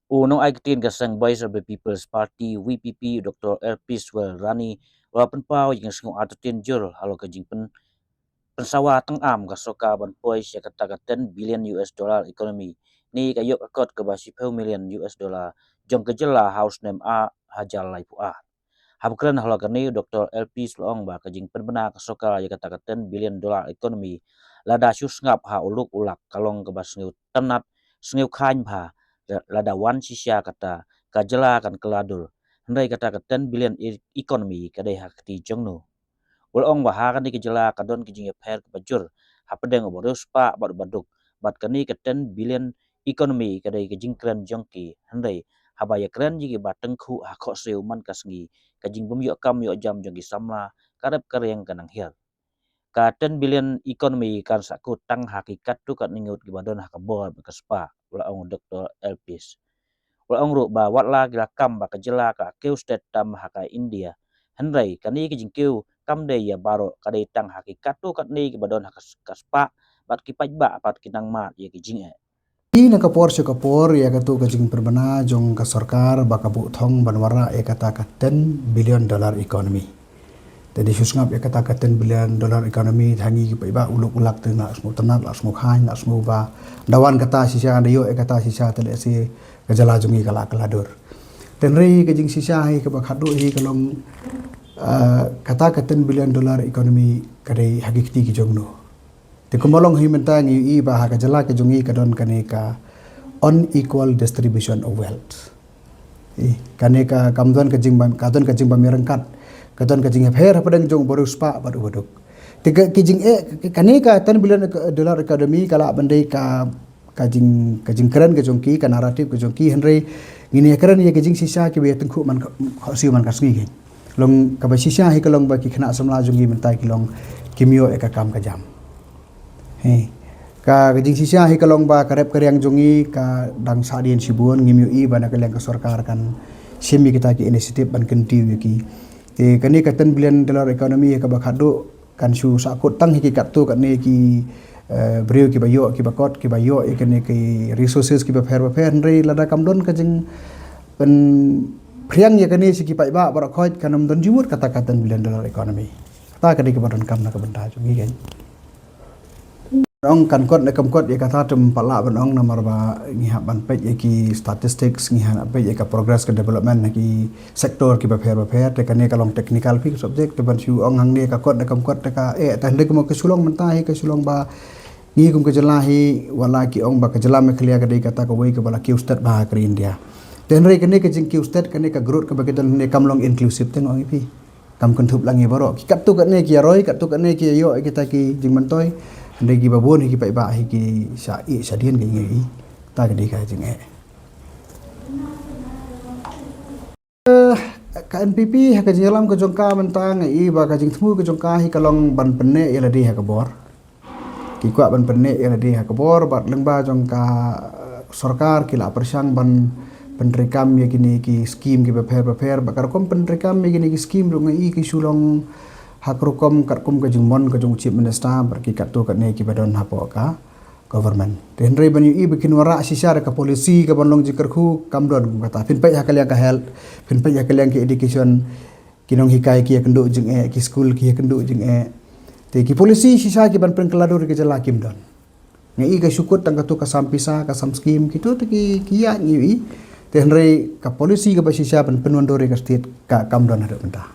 Unong ay kitin kasang Voice of the People's Party VPP Dr. Erpiswel Rani walaupun pau yang sengu atutin jur halo kajingpen pensawa tengam kasoka ban pois ya kata 10 billion US dollar economy ni kayok akot ke basi million US dollar jong kejela house name a hajal lai pu a habkran halo kani Dr. LP Slong ba kajing penbena kasoka ya kata 10 billion dollar economy lada sus ngap ha uluk ulak kalong ke bas ngeu tenat sngeu khain pha lada wan sisya kata kajela kan keladur hendai kata 10 billion economy kadai hakti jongno ulong bahakan ni kejela kadon kijing per bajur hapedeng oborus pa bad baduk bat kani ke 10 billion economy kadai kijing kren jongki hendai habaya kren jigi bateng khu hakok seu man kasngi kajing bum yo kam yo jam jongki samla karep karyang kanang hial ka 10 billion economy kan sakut tang hakikat tu kat ningut gibadon hakabor bekaspa ulong Dr. Elpis ulong ru ba watla gilakam ba kejela ka keu state tam hakai India hendai kani kijing keu kam de ya baro kadai tang hakikat tu kat ni gibadon kaspa bat kipaj ba pat kinang mat ya kijing Ina kapor se kapor ya katu kajing perbana jong ka sarkar bakabu thong banwara ya kata ka 10 billion dollar economy. Jadi susngap ya kata ka 10 billion dollar economy thangi ki paiba uluk ulak te na smu tanat la smu khain la smu ba dawan kata sisa anda yo ya kata sisa tele si kajala jungi kala kaladur. Tenri kajing sisa hi ka bakhadu hi kalong kata ka 10 billion dollar economy kadai hakikti ki jongno. Ti kumolong himentangi i bah ka jala ke jungi kadon kaneka unequal distribution of wealth. Kaneka kamdon ka jingban kadon ka jingban merengkat kadon ka jing her padang jong borus pa badu baduk. Tiga kijing kaneka 10 billion dollar economy kala bandai ka kajing keren ke jongki ka naratif ke jongki henry ngini keren ye kajing sisa ke be tengku man siu man kasngi ke. Long ka ba sisa hi kalong ba ki khna samla jungi mentai kilong kimio eka kam ka jam. Ka kajing sisa hi kalong ba karep karyang jongi ka dang sadien sibuan ngimiu i bana kalyang ka sarkar kan semi kita ki inisiatif ban kenti ki te kani ka 10 billion dollar economy ka ba khadu kan su sakut tang hi ki katu kan ne ki breu ki bayo ki bakot ki bayo e kan ki resources ki ba fer re lada kamdon kajing pen priang ya kani si ki pai ba khoi kanam don jimut kata 10 billion dollar economy ta kadi ki badon kam na ka benda jongi kan ong kan kot na kam kot ya kata tem pala ban ong namar ba ngiha ban pej ki statistics ngiha pej ka progress ke development ki sektor ki ba pher te kan kalong technical fi subject te ban su ong hang ne ka kot na kam kot ka ta ndek mo ke sulong menta hi ke sulong ba ngi kum ke jelahi wala ki ong ba ke jelam ke lia ka dei kata ko wei ke bala ki ustad ba ke India ten re kene ke jing ki ustad kene ka growth ke ba ke dan ne kam long inclusive ten ong pi kam kan thup langi baro ki kat tu kan ne ki roi kat tu kan ne ki yo kita ki jing mentoi ande ki babon hi ki pai ba hi ki sa i sa dien ki ngi ta ka di ka jing ka NPP ha ka jelam ka jongka mentang i ba ka jing thmu ka jongka hi kalong ban penne yela di ha ka bor ki kwa ban penne yela di ha ka bor bat leng ba jongka sarkar ki la persang ban penrekam ye kini ki scheme ki prepare bakar kom penrekam ye kini ki scheme ro ngai ki sulong hakrukom katkum ka jingmon ka jong chief minister berki katu kat ne ki badon hapo ka government ten re ban i bikin wara sisa ka polisi ka banlong jikar khu kamdon kata pin pai hakal yang ka health pin pai hakal yang ki education kinong hikai ki kendo jing ki school ki kendo jing te ki polisi sisa ki ban pen keladur ki jala kimdon ngai ka syukut tang katu ka sampisa ka sam scheme kitu te ki ya ngi ten re ka polisi ka basisa ban penwandore ka state ka kamdon hado benda